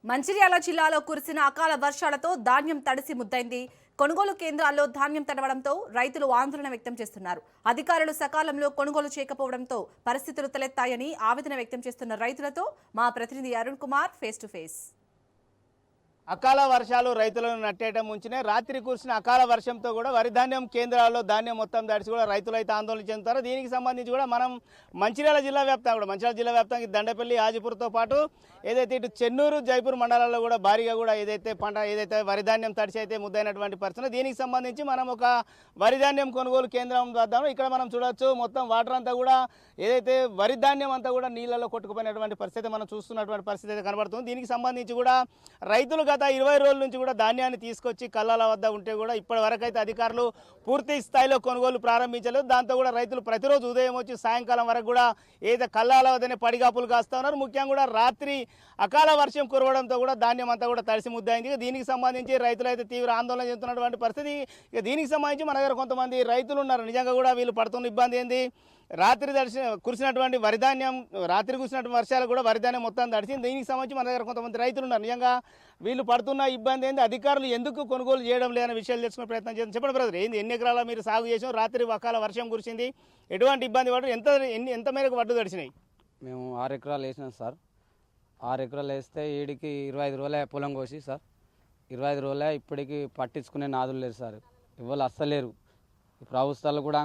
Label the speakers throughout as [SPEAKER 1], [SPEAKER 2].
[SPEAKER 1] మంచిర్యాల జిల్లాలో కురిసిన అకాల వర్షాలతో ధాన్యం తడిసి ముద్దైంది. కొనుగోలు కేంద్రాల్లో ధాన్యం తడవడంతో రైతులు ఆందోళన వ్యక్తం చేస్తున్నారు. అధికారులు సకాలంలో కొనుగోలు చేయకపోవడంతో పరిస్థితులు తలెత్తాయని ఆవేదన వ్యక్తం చేస్తున్న రైతులతో మా ప్రతినిధి Arun Kumar face to face.
[SPEAKER 2] అకాల వర్షాలు రైతులను నట్టేయడం ముంచినే రాత్రి కురిసిన అకాల వర్షంతో కూడా వరి ధాన్యం కేంద్రాల్లో ధాన్యం మొత్తం తడిసి కూడా రైతులు అయితే ఆందోళన చెందుతారు. దీనికి సంబంధించి కూడా మనం మంచిర్యాల జిల్లా వ్యాప్తంగా దండపల్లి ఆజిపూర్తో పాటు ఏదైతే ఇటు చెన్నూరు జైపూర్ మండలాల్లో కూడా భారీగా కూడా ఏదైతే వరి ధాన్యం తడిసి అయితే ముద్దైనటువంటి పరిస్థితి. దీనికి సంబంధించి మనం ఒక వరి ధాన్యం కొనుగోలు కేంద్రం వద్దాము. ఇక్కడ మనం చూడొచ్చు మొత్తం వాటర్ అంతా కూడా ఏదైతే వరి ధాన్యం అంతా కూడా నీళ్ళలో కొట్టుకుపోయినటువంటి పరిస్థితి మనం చూస్తున్నటువంటి పరిస్థితి అయితే కనబడుతుంది. దీనికి సంబంధించి కూడా రైతులు గత 20 రోజుల నుంచి కూడా ధాన్యాన్ని తీసుకొచ్చి కళ్ళాల వద్ద ఉంటే కూడా ఇప్పటి వరకు అయితే అధికారులు పూర్తి స్థాయిలో కొనుగోలు ప్రారంభించలేదు. దాంతో కూడా రైతులు ప్రతిరోజు ఉదయం వచ్చి సాయంకాలం వరకు కూడా ఏదైతే కళ్ళాల వద్దనే పడిగాపులు కాస్తా ఉన్నారు. ముఖ్యంగా కూడా రాత్రి అకాల వర్షం కురవడంతో కూడా ధాన్యం అంతా కూడా తడిసి ముద్దైంది. దీనికి సంబంధించి రైతులు అయితే తీవ్ర ఆందోళన చెందుతున్నటువంటి పరిస్థితి. ఇక దీనికి సంబంధించి మన దగ్గర కొంతమంది రైతులు ఉన్నారు. నిజంగా కూడా వీళ్ళు పడుతున్న ఇబ్బంది ఏంది, రాత్రి కురిసినటువంటి వర్షాలు కూడా వరిధాన్యం మొత్తం తడిసింది. దీనికి సంబంధించి మన దగ్గర కొంతమంది రైతులు ఉన్నారు. నిజంగా వీళ్ళు పడుతున్న ఇబ్బంది ఏంది, అధికారులు ఎందుకు కొనుగోలు చేయడం లేదనే విషయాలు తెలుసుకునే ప్రయత్నం చేస్తాం. చెప్పండి బ్రదర్, ఏంది ఎన్ని ఎకరాల మీరు సాగు చేసాం, రాత్రి అకాల వర్షం కురిసింది, ఎటువంటి ఇబ్బంది పడు, ఎంత మేరకు వడ్డు తడిసినాయి?
[SPEAKER 3] మేము 6 ఎకరాలు వేసినాం సార్. 6 ఎకరాలు వేస్తే ఈడికి 25 రోజులే పొలం కోసి సార్. 25 రోజులే ఇప్పటికి పట్టించుకునే నాదులు లేరు సార్. ఇవాళ అస్సలేరు. ప్రభుత్వాలు కూడా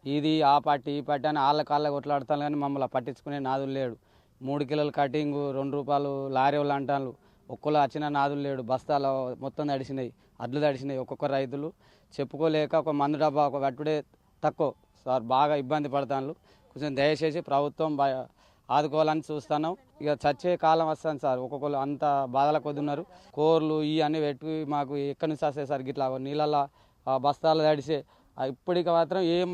[SPEAKER 3] ఇది ఆ పార్టీ ఈ పార్టీ అని వాళ్ళ కాళ్ళ కొట్లాడతాను, కానీ మమ్మల్ని పట్టించుకునే నాదులు లేడు. 3 కిలోల కటింగ్ 2 రూపాయలు లారీ వాళ్ళు అంటాను. ఒక్కళ్ళు వచ్చిన నాదులు లేడు. బస్తాలు మొత్తం తడిసినాయి, అడ్లు తడిసినాయి. ఒక్కొక్క రైతులు చెప్పుకోలేక ఒక మందు డబ్బా ఒక వట్టుడే తక్కువ సార్. బాగా ఇబ్బంది పడతాను. కొంచెం దయచేసి ప్రభుత్వం ఆదుకోవాలని చూస్తున్నాం. ఇక చచ్చే కాలం వస్తుంది సార్. ఒక్కొక్కరు అంత బాధల కొద్దున్నారు. కోర్లు ఈ అన్నీ పెట్టి మాకు ఎక్కడి నుంచి వస్తాయి సార్. గిట్లా నీళ్ళల్లో బస్తాలు తడిసే ఇప్పటికి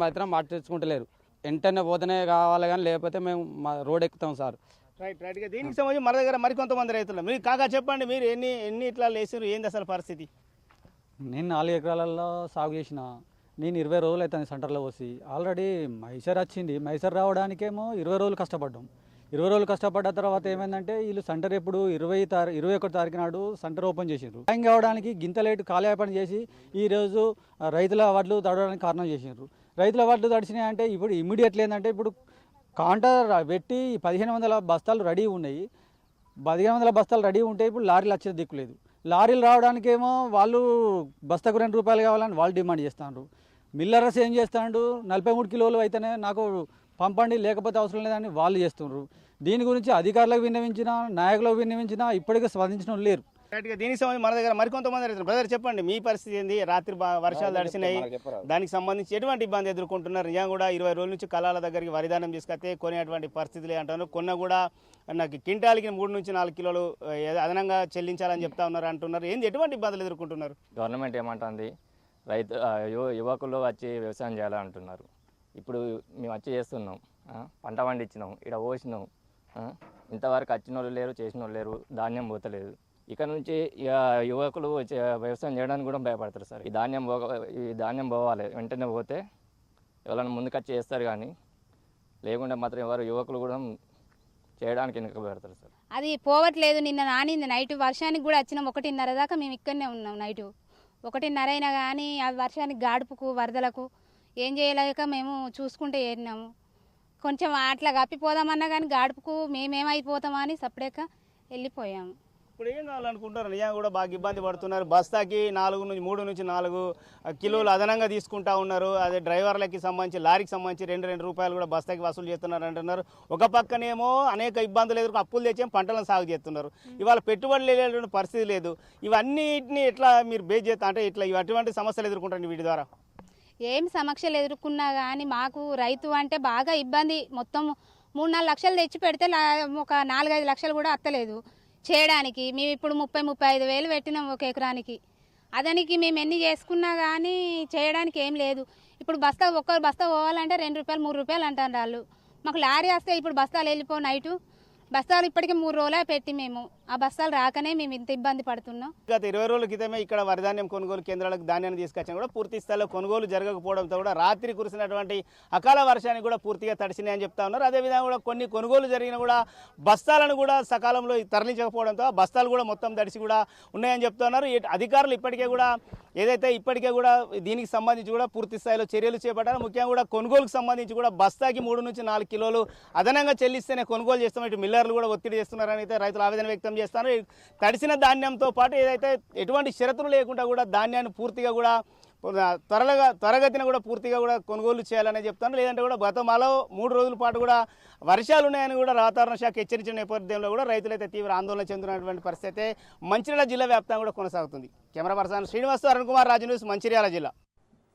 [SPEAKER 3] మాత్రం పట్టించుకుంటలేరు. వెంటనే పోతేనే కావాలి, కానీ లేకపోతే మేము రోడ్ ఎక్కుతాం సార్.
[SPEAKER 2] రైట్గా దీనికి సంబంధించి మన దగ్గర మరికొంతమంది రైతులు మీరు కాగా చెప్పండి, మీరు ఎన్ని ఇట్లా వేసారు, ఏంది అసలు పరిస్థితి?
[SPEAKER 4] నేను 4 ఎకరాలలో సాగు చేసిన. నేను 20 రోజులు అవుతుంది సెంటర్లో పోసి. ఆల్రెడీ మైసర్ వచ్చింది. మైసర్ రావడానికేమో 20 రోజులు కష్టపడ్డాం. 20 రోజులు కష్టపడ్డ తర్వాత ఏమైందంటే వీళ్ళు సెంటర్ ఎప్పుడు 21 తారీఖు నాడు సెంటర్ ఓపెన్ చేసిండ్రు. టైం కావడానికి గింతలేటు కాలయాపన చేసి ఈరోజు రైతుల వడ్లు తడవడానికి కారణం చేసిండ్రు. రైతుల వడ్లు తడిచినాయి అంటే ఇప్పుడు ఇమ్మీడియట్లీ ఏంటంటే ఇప్పుడు కాంటర్ పెట్టి 1500 బస్తాలు రెడీ ఉన్నాయి. 1500 బస్తాలు రెడీ ఉంటే ఇప్పుడు లారీలు వచ్చేది దిక్కులేదు. లారీలు రావడానికేమో వాళ్ళు బస్తాకు 2 రూపాయలు కావాలని వాళ్ళు డిమాండ్ చేస్తున్నారు. మిల్లర్స్ ఏం చేస్తాడు, 43 కిలోలు అయితేనే నాకు పంపండి, లేకపోతే అవసరం లేదని వాళ్ళు చేస్తున్నారు. దీని గురించి అధికారులకు విన్నవించినా, నాయకులకు విన్నవించినా ఇప్పటికీ స్పందించడం లేరు.
[SPEAKER 2] దీనికి సంబంధించి మన దగ్గర మరికొంతమంది రైతులు. బ్రదర్ చెప్పండి, మీ పరిస్థితి ఏంది? రాత్రి వర్షాలు తడిసినాయి, దానికి సంబంధించి ఎటువంటి ఇబ్బంది ఎదుర్కొంటున్నారు? నిజంగా కూడా 20 రోజుల నుంచి కళాల దగ్గరికి వరిధాన్యం తీసుకొస్తే కొనేటువంటి పరిస్థితులే అంటున్నారు. కొన్న కూడా నాకు క్వింటాల్కి 3 నుంచి 4 కిలోలు అదనంగా చెల్లించాలని చెప్తా ఉన్నారు అంటున్నారు. ఏంది ఎటువంటి ఇబ్బందులు ఎదుర్కొంటున్నారు?
[SPEAKER 5] గవర్నమెంట్ ఏమంటుంది, యువకులు వచ్చి వ్యవసాయం చేయాలంటున్నారు. ఇప్పుడు మేము వచ్చి చేస్తున్నాం, పంట పండించినాం, ఇక్కడ పోసినాం, ఇంతవరకు వచ్చిన వాళ్ళు లేరు, చేసిన వాళ్ళు లేరు, ధాన్యం పోతలేదు. ఇక్కడ నుంచి యువకులు వ్యవసాయం చేయడానికి కూడా భయపడతారు సార్. ఈ ధాన్యం పోవాలి, వెంటనే పోతే ఎవరైనా ముందుకొచ్చి చేస్తారు, కానీ లేకుండా మాత్రం ఎవరు యువకులు కూడా చేయడానికి వెనుక పెడతారు సార్.
[SPEAKER 6] అది పోవట్లేదు. నిన్న నానింది నైట్, వర్షానికి కూడా వచ్చినాం. 1:30 దాకా మేము ఇక్కడనే ఉన్నాం. నైటు 1:30 అయినా కానీ ఆ వర్షానికి గాడుపుకు వరదలకు ఏం చేయలేక మేము చూసుకుంటే ఏరినాము. కొంచెం అట్లా గప్పిపోదామన్నా కానీ గాడుపుకు మేమేమైపోతామని సపరేక వెళ్ళిపోయాము.
[SPEAKER 2] ఇప్పుడు ఏం కావాలనుకుంటారు? నిజంగా కూడా బాగా ఇబ్బంది పడుతున్నారు. బస్తాకి 3 నుంచి 4 కిలోలు అదనంగా తీసుకుంటా ఉన్నారు. అదే డ్రైవర్లకి సంబంధించి, లారీకి సంబంధించి 2 రూపాయలు కూడా బస్తాకి వసూలు చేస్తున్నారు అంటున్నారు. ఒక పక్కనేమో అనేక ఇబ్బందులు ఎదుర్కొ అప్పులు తెచ్చి పంటలను సాగు చేస్తున్నారు. ఇవాళ పెట్టుబడులు వెళ్ళేటువంటి పరిస్థితి లేదు. ఇవన్నిటిని ఎట్లా మీరు బేస్ చేస్తా అంటే ఇట్లా అటువంటి సమస్యలు ఎదుర్కొంటారు వీటి ద్వారా?
[SPEAKER 6] ఏం సమస్యలు ఎదుర్కొన్నా కానీ మాకు రైతు అంటే బాగా ఇబ్బంది. మొత్తం 3-4 లక్షలు తెచ్చి పెడితే ఒక 4-5 లక్షలు కూడా అత్తలేదు చేయడానికి. మేము ఇప్పుడు 30-35 వేలు పెట్టినాం ఒక ఎకరానికి. అదానికి మేము ఎన్ని చేసుకున్నా కానీ చేయడానికి ఏం లేదు. ఇప్పుడు ఒక్క బస్తా పోవాలంటే 2 రూపాయలు 3 రూపాయలు అంటారు వాళ్ళు. మాకు లారీ వస్తే ఇప్పుడు బస్తాలు వెళ్ళిపో నైటు బస్తాలు ఇప్పటికే 3 రోజులే పెట్టి మేము ఆ బస్తాలు రాకనే మేము ఇంత ఇబ్బంది పడుతున్నాం.
[SPEAKER 2] గత 20 రోజుల క్రితమే ఇక్కడ వరిధాన్యం కొనుగోలు కేంద్రాలకు ధాన్యాన్ని తీసుకొచ్చినా కూడా పూర్తి స్థాయిలో కొనుగోలు జరగకపోవడంతో కూడా రాత్రి కురిసినటువంటి అకాల వర్షానికి కూడా పూర్తిగా తడిసినాయని చెప్తా ఉన్నారు. అదేవిధంగా కూడా కొన్ని కొనుగోలు జరిగిన కూడా బస్తాలను కూడా సకాలంలో తరలించకపోవడంతో ఆ బస్తాలు కూడా మొత్తం తడిసి కూడా ఉన్నాయని చెప్తా ఉన్నారు. అధికారులు ఇప్పటికే కూడా ఇప్పటికే కూడా దీనికి సంబంధించి కూడా పూర్తి స్థాయిలో చర్యలు చేపట్టారు. ముఖ్యంగా కూడా కొనుగోలుకు సంబంధించి కూడా బస్తాకి 3 నుంచి 4 కిలోలు అదనంగా చెల్లిస్తేనే కొనుగోలు చేస్తాం. ఇటు మిల్లర్లు కూడా ఒత్తిడి చేస్తున్నారని అయితే రైతులు ఆవేదన వ్యక్తం చేస్తారు. తడిసిన ధాన్యంతో పాటు ఎటువంటి షరతులు లేకుండా కూడా ధాన్యాన్ని పూర్తిగా కూడా త్వరగతిన కూడా పూర్తిగా కూడా కొనుగోలు చేయాలని చెప్తాను. లేదంటే కూడా గతంలో 3 రోజుల పాటు కూడా వర్షాలు ఉన్నాయని కూడా వాతావరణ శాఖ హెచ్చరించిన నేపథ్యంలో కూడా రైతులైతే తీవ్ర ఆందోళన చెందుతున్నటువంటి పరిస్థితి మంచిర్యాల జిల్లా వ్యాప్తంగా కూడా కొనసాగుతుంది. కెమెరా పర్సన్ శ్రీనివాస్, అరుణ్ కుమార్, రాజు న్యూస్, మంచిర్యాల జిల్లా.